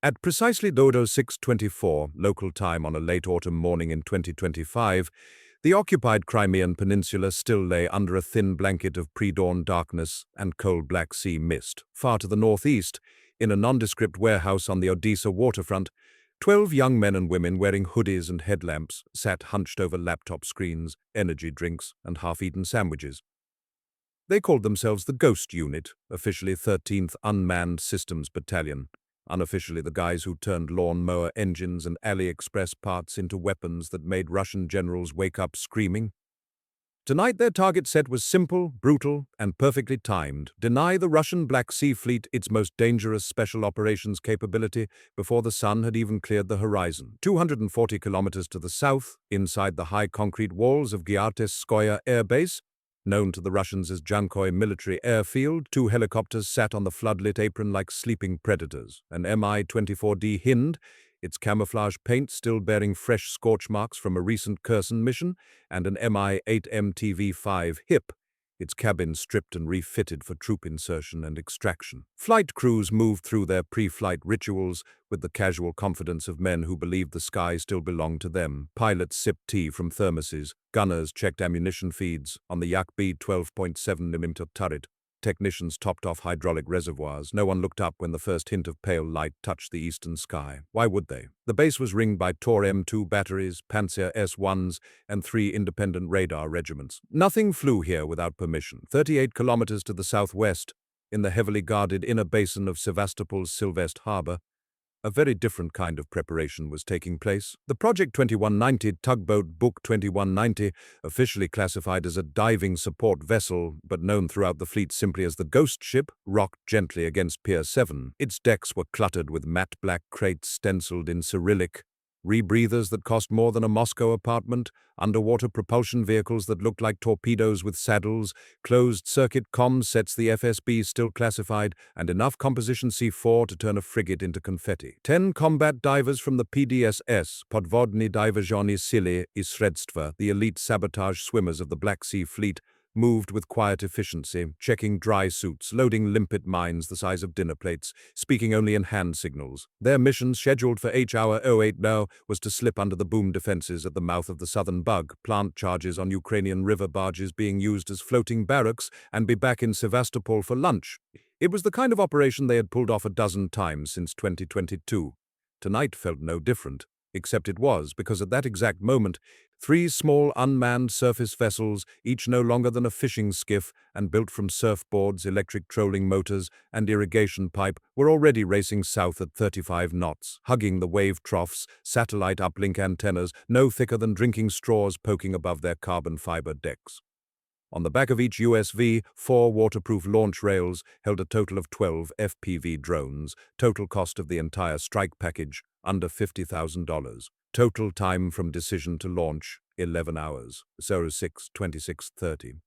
At precisely 06:24 local time on a late autumn morning in 2025, the occupied Crimean peninsula still lay under a thin blanket of pre-dawn darkness and cold Black Sea mist. Far to the northeast, in a nondescript warehouse on the Odesa waterfront, 12 young men and women wearing hoodies and headlamps sat hunched over laptop screens, energy drinks, and half-eaten sandwiches. They called themselves the Ghost Unit, officially 13th Unmanned Systems Battalion, unofficially the guys who turned lawn-mower engines and AliExpress parts into weapons that made Russian generals wake up screaming. Tonight their target set was simple, brutal, and perfectly timed. Deny the Russian Black Sea Fleet its most dangerous special operations capability before the sun had even cleared the horizon. 240 kilometers to the south, inside the high concrete walls of Giartes Skoya Air Base, known to the Russians as Jankoy Military Airfield, 2 helicopters sat on the floodlit apron like sleeping predators. An Mi-24D Hind, its camouflage paint still bearing fresh scorch marks from a recent Kherson mission, and an Mi-8 MTV-5 HIP, its cabin stripped and refitted for troop insertion and extraction. Flight crews moved through their pre-flight rituals with the casual confidence of men who believed the sky still belonged to them. Pilots sipped tea from thermoses, gunners checked ammunition feeds on the USV 12.7mm turret. Technicians topped off hydraulic reservoirs. No one looked up when the first hint of pale light touched the eastern sky. Why would they? The base was ringed by Tor-M2 batteries, Pantsir-S1s, and 3 independent radar regiments. Nothing flew here without permission. 38 kilometers to the southwest, in the heavily guarded inner basin of Sevastopol's Silvest Harbor, a very different kind of preparation was taking place. The Project 2190 tugboat BUK-2190, officially classified as a diving support vessel, but known throughout the fleet simply as the Ghost Ship, rocked gently against Pier 7. Its decks were cluttered with matte black crates stenciled in Cyrillic, rebreathers that cost more than a Moscow apartment, underwater propulsion vehicles that looked like torpedoes with saddles, closed-circuit comm sets the FSB still classified, and enough composition C4 to turn a frigate into confetti. 10 combat divers from the PDSS, Podvodny Diverzhony Sily i Sredstva, the elite sabotage swimmers of the Black Sea Fleet, moved with quiet efficiency, checking dry suits, loading limpet mines the size of dinner plates, speaking only in hand signals. Their mission, scheduled for H-hour 08 now, was to slip under the boom defenses at the mouth of the southern Bug, plant charges on Ukrainian river barges being used as floating barracks, and be back in Sevastopol for lunch. It was the kind of operation they had pulled off a dozen times since 2022. Tonight felt no different, except it was, because at that exact moment, 3 small unmanned surface vessels, each no longer than a fishing skiff and built from surfboards, electric trolling motors, and irrigation pipe, were already racing south at 35 knots, hugging the wave troughs, satellite uplink antennas, no thicker than drinking straws poking above their carbon fiber decks. On the back of each USV, 4 waterproof launch rails held a total of 12 FPV drones, total cost of the entire strike package, under $50,000. Total time from decision to launch, 11 hours, 06/26/30.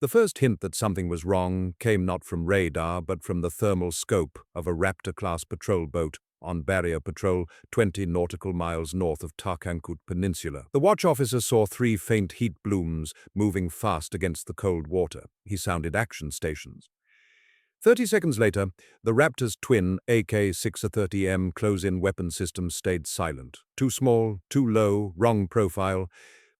The first hint that something was wrong came not from radar but from the thermal scope of a Raptor-class patrol boat on barrier patrol 20 nautical miles north of Tarkankut Peninsula. The watch officer saw 3 faint heat blooms moving fast against the cold water. He sounded action stations. 30 seconds later, the Raptor's twin AK-630M close-in weapon system stayed silent. Too small, too low, wrong profile.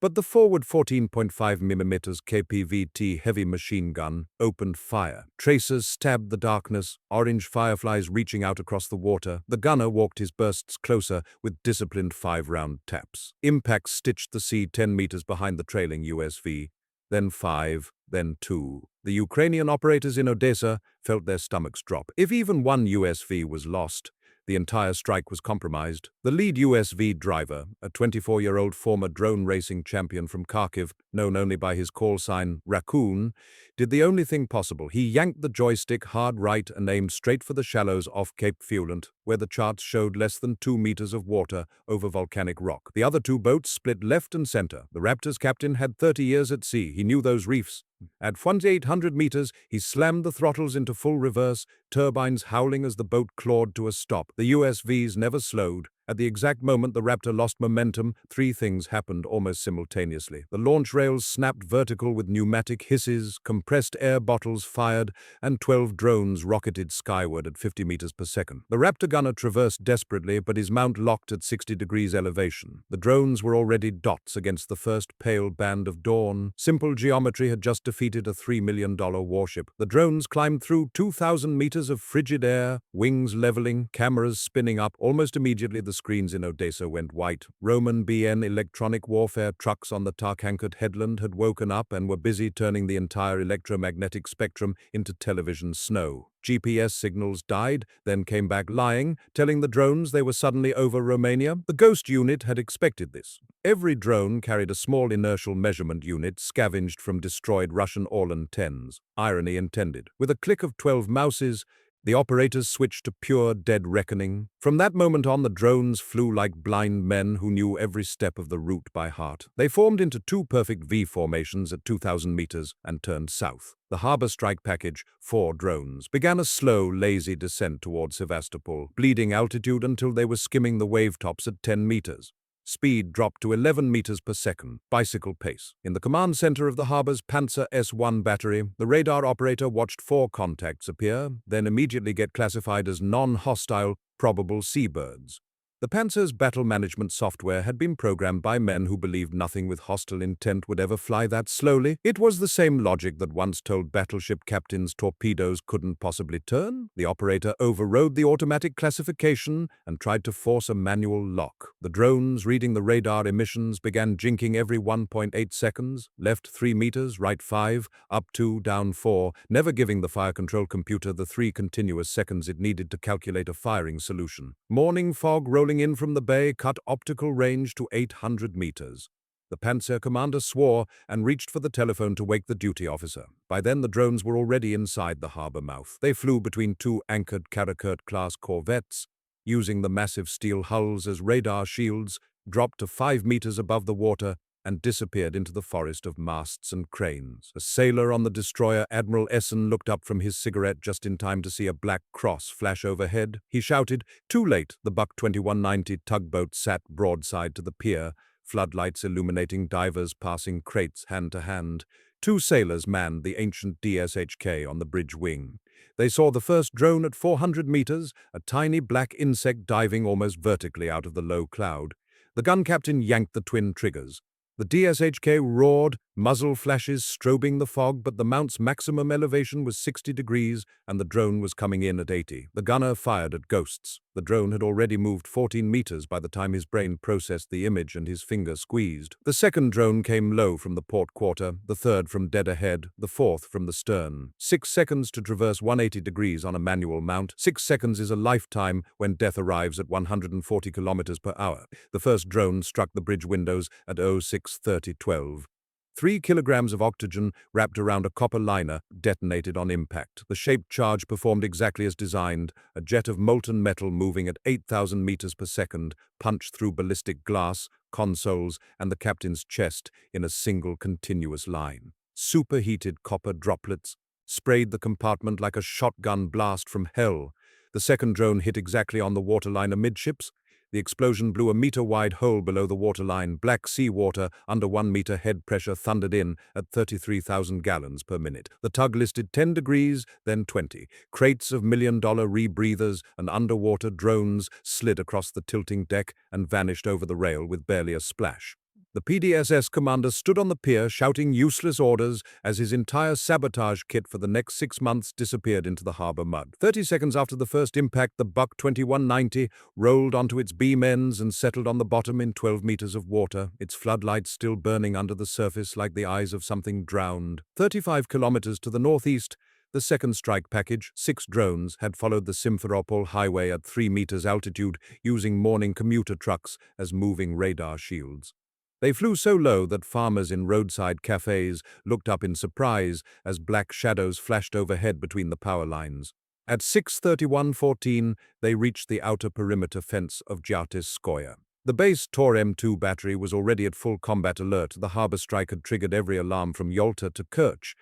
But the forward 14.5mm KPVT heavy machine gun opened fire. Tracers stabbed the darkness, orange fireflies reaching out across the water. The gunner walked his bursts closer with disciplined 5-round taps. Impacts stitched the sea 10 meters behind the trailing USV. Then 5, then 2. The Ukrainian operators in Odesa felt their stomachs drop. If even one USV was lost, the entire strike was compromised. The lead USV driver, a 24-year-old former drone racing champion from Kharkiv, known only by his call sign Raccoon, did the only thing possible. He yanked the joystick hard right and aimed straight for the shallows off Cape Fuelant, where the charts showed less than 2 meters of water over volcanic rock. The other 2 boats split left and center. The Raptor's captain had 30 years at sea. He knew those reefs. At 1,800 meters, he slammed the throttles into full reverse, turbines howling as the boat clawed to a stop. The USVs never slowed. At the exact moment the Raptor lost momentum, three things happened almost simultaneously. The launch rails snapped vertical with pneumatic hisses, compressed air bottles fired, and 12 drones rocketed skyward at 50 meters per second. The Raptor gunner traversed desperately, but his mount locked at 60 degrees elevation. The drones were already dots against the first pale band of dawn. Simple geometry had just defeated a $3 million warship. The drones climbed through 2,000 meters of frigid air, wings leveling, cameras spinning up. Almost immediately the screens in Odesa went white. Roman BN electronic warfare trucks on the Tarkankat headland had woken up and were busy turning the entire electromagnetic spectrum into television snow. GPS signals died, then came back lying, telling the drones they were suddenly over Romania. The Ghost unit had expected this. Every drone carried a small inertial measurement unit scavenged from destroyed Russian Orlan 10s. Irony intended. With a click of 12 mouses, the operators switched to pure dead reckoning. From that moment on, the drones flew like blind men who knew every step of the route by heart. They formed into two perfect V formations at 2,000 meters and turned south. The harbor strike package, 4 drones, began a slow, lazy descent toward Sevastopol, bleeding altitude until they were skimming the wave tops at 10 meters. Speed dropped to 11 meters per second, bicycle pace. In the command center of the harbor's Pantsir-S1 battery, the radar operator watched 4 contacts appear, then immediately get classified as non-hostile, probable seabirds. The Pantsir's battle management software had been programmed by men who believed nothing with hostile intent would ever fly that slowly. It was the same logic that once told battleship captains torpedoes couldn't possibly turn. The operator overrode the automatic classification and tried to force a manual lock. The drones, reading the radar emissions, began jinking every 1.8 seconds, left 3 meters, right 5, up 2, down 4, never giving the fire control computer the 3 continuous seconds it needed to calculate a firing solution. Morning fog rolling in from the bay cut optical range to 800 meters. The Pantsir commander swore and reached for the telephone to wake the duty officer. By then the drones were already inside the harbor mouth. They flew between 2 anchored Caracat-class corvettes, using the massive steel hulls as radar shields, dropped to 5 meters above the water, and disappeared into the forest of masts and cranes. A sailor on the destroyer Admiral Essen looked up from his cigarette just in time to see a black cross flash overhead. He shouted, "Too late!" The BUK-2190 tugboat sat broadside to the pier, floodlights illuminating divers passing crates hand to hand. 2 sailors manned the ancient DSHK on the bridge wing. They saw the first drone at 400 meters, a tiny black insect diving almost vertically out of the low cloud. The gun captain yanked the twin triggers. The DSHK roared, muzzle flashes strobing the fog, but the mount's maximum elevation was 60 degrees and the drone was coming in at 80. The gunner fired at ghosts. The drone had already moved 14 meters by the time his brain processed the image and his finger squeezed. The second drone came low from the port quarter, the third from dead ahead, the fourth from the stern. 6 seconds to traverse 180 degrees on a manual mount. 6 seconds is a lifetime when death arrives at 140 kilometers per hour. The first drone struck the bridge windows at 06:30:12. 3 kilograms of oxygen wrapped around a copper liner detonated on impact. The shaped charge performed exactly as designed. A jet of molten metal moving at 8,000 meters per second punched through ballistic glass, consoles, and the captain's chest in a single continuous line. Superheated copper droplets sprayed the compartment like a shotgun blast from hell. The second drone hit exactly on the waterline amidships. The explosion blew a meter-wide hole below the waterline. Black sea water under 1 meter head pressure thundered in at 33,000 gallons per minute. The tug listed 10 degrees, then 20. Crates of million-dollar rebreathers and underwater drones slid across the tilting deck and vanished over the rail with barely a splash. The PDSS commander stood on the pier shouting useless orders as his entire sabotage kit for the next 6 months disappeared into the harbor mud. 30 seconds after the first impact, the BUK-2190 rolled onto its beam ends and settled on the bottom in 12 meters of water, its floodlights still burning under the surface like the eyes of something drowned. 35 kilometers to the northeast, the second strike package, 6 drones, had followed the Simferopol highway at 3 meters altitude using morning commuter trucks as moving radar shields. They flew so low that farmers in roadside cafes looked up in surprise as black shadows flashed overhead between the power lines. At 6:31:14, they reached the outer perimeter fence of Giartes Skoya. The base Tor-M2 battery was already at full combat alert. The harbor strike had triggered every alarm from Yalta to Kerch.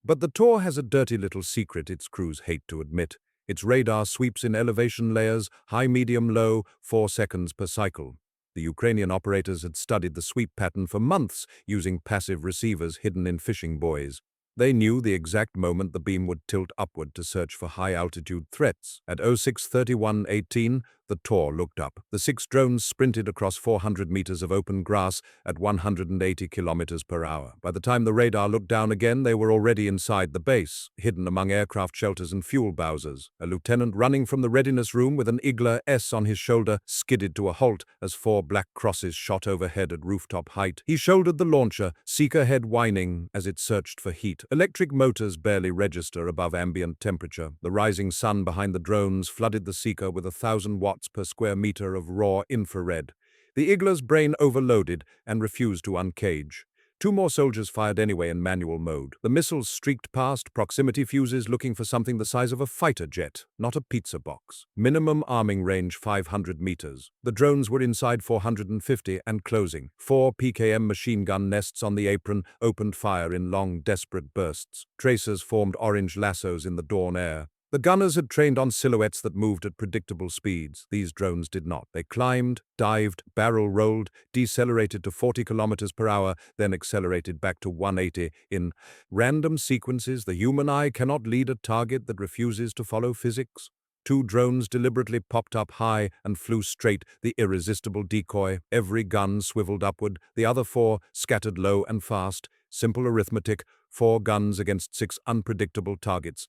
But the Tor has a dirty little secret its crews hate to admit. Its radar sweeps in elevation layers, high, medium, low, 4 seconds per cycle. The Ukrainian operators had studied the sweep pattern for months using passive receivers hidden in fishing buoys. They knew the exact moment the beam would tilt upward to search for high-altitude threats. At 06:31:18, the Tor looked up. The 6 drones sprinted across 400 meters of open grass at 180 kilometers per hour. By the time the radar looked down again, they were already inside the base, hidden among aircraft shelters and fuel bowsers. A lieutenant running from the readiness room with an Igla-S on his shoulder skidded to a halt as 4 black crosses shot overhead at rooftop height. He shouldered the launcher, seeker head whining as it searched for heat. Electric motors barely register above ambient temperature. The rising sun behind the drones flooded the seeker with 1,000 watts per square meter of raw infrared. The Igla's brain overloaded and refused to uncage. 2 more soldiers fired anyway in manual mode. The missiles streaked past proximity fuses looking for something the size of a fighter jet, not a pizza box. Minimum arming range 500 meters. The drones were inside 450 and closing. 4 PKM machine gun nests on the apron opened fire in long, desperate bursts. Tracers formed orange lassos in the dawn air. The gunners had trained on silhouettes that moved at predictable speeds. These drones did not. They climbed, dived, barrel rolled, decelerated to 40 kilometers per hour, then accelerated back to 180 in random sequences. The human eye cannot lead a target that refuses to follow physics. 2 drones deliberately popped up high and flew straight, the irresistible decoy. Every gun swiveled upward, the other 4 scattered low and fast. Simple arithmetic, 4 guns against 6 unpredictable targets.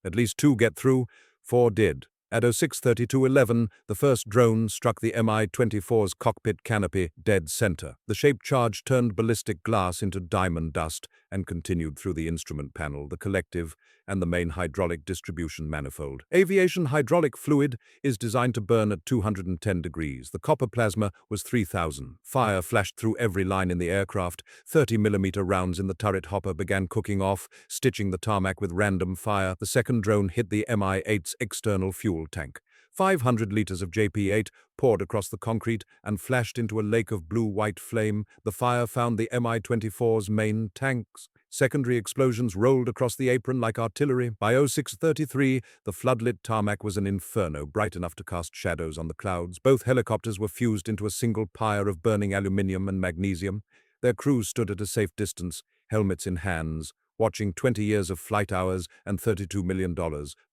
At least 2 get through, 4 did. At 06:32:11, the first drone struck the Mi-24's cockpit canopy dead center. The shaped charge turned ballistic glass into diamond dust and continued through the instrument panel, the collective, and the main hydraulic distribution manifold. Aviation hydraulic fluid is designed to burn at 210 degrees. The copper plasma was 3,000. Fire flashed through every line in the aircraft. 30mm rounds in the turret hopper began cooking off, stitching the tarmac with random fire. The second drone hit the Mi-8's external fuel tank. 500 liters of JP-8 poured across the concrete and flashed into a lake of blue-white flame. The fire found the Mi-24's main tanks. Secondary explosions rolled across the apron like artillery. By 06:33, the floodlit tarmac was an inferno, bright enough to cast shadows on the clouds. Both helicopters were fused into a single pyre of burning aluminium and magnesium. Their crews stood at a safe distance, helmets in hands, watching 20 years of flight hours and $32 million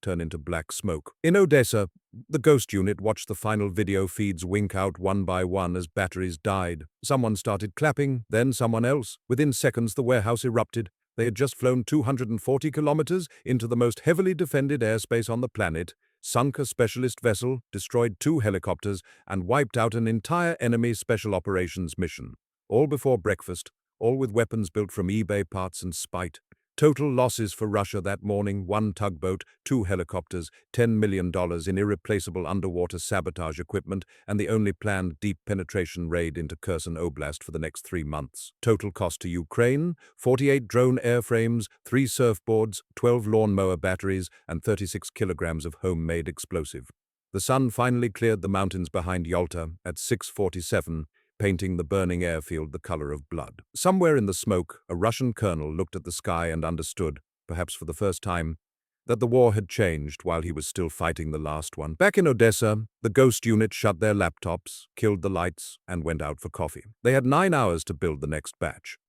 turn into black smoke. In Odesa, the Ghost unit watched the final video feeds wink out one by one as batteries died. Someone started clapping, then someone else. Within seconds, the warehouse erupted. They had just flown 240 kilometers into the most heavily defended airspace on the planet, sunk a specialist vessel, destroyed 2 helicopters, and wiped out an entire enemy special operations mission. All before breakfast, all with weapons built from eBay parts and spite. Total losses for Russia that morning: 1 tugboat, 2 helicopters, $10 million in irreplaceable underwater sabotage equipment, and the only planned deep penetration raid into Kherson Oblast for the next 3 months. Total cost to Ukraine: 48 drone airframes, 3 surfboards, 12 lawnmower batteries, and 36 kilograms of homemade explosive. The sun finally cleared the mountains behind Yalta at 6:47, painting the burning airfield the color of blood. Somewhere in the smoke, a Russian colonel looked at the sky and understood, perhaps for the first time, that the war had changed while he was still fighting the last one. Back in Odesa, the Ghost unit shut their laptops, killed the lights, and went out for coffee. They had 9 hours to build the next batch.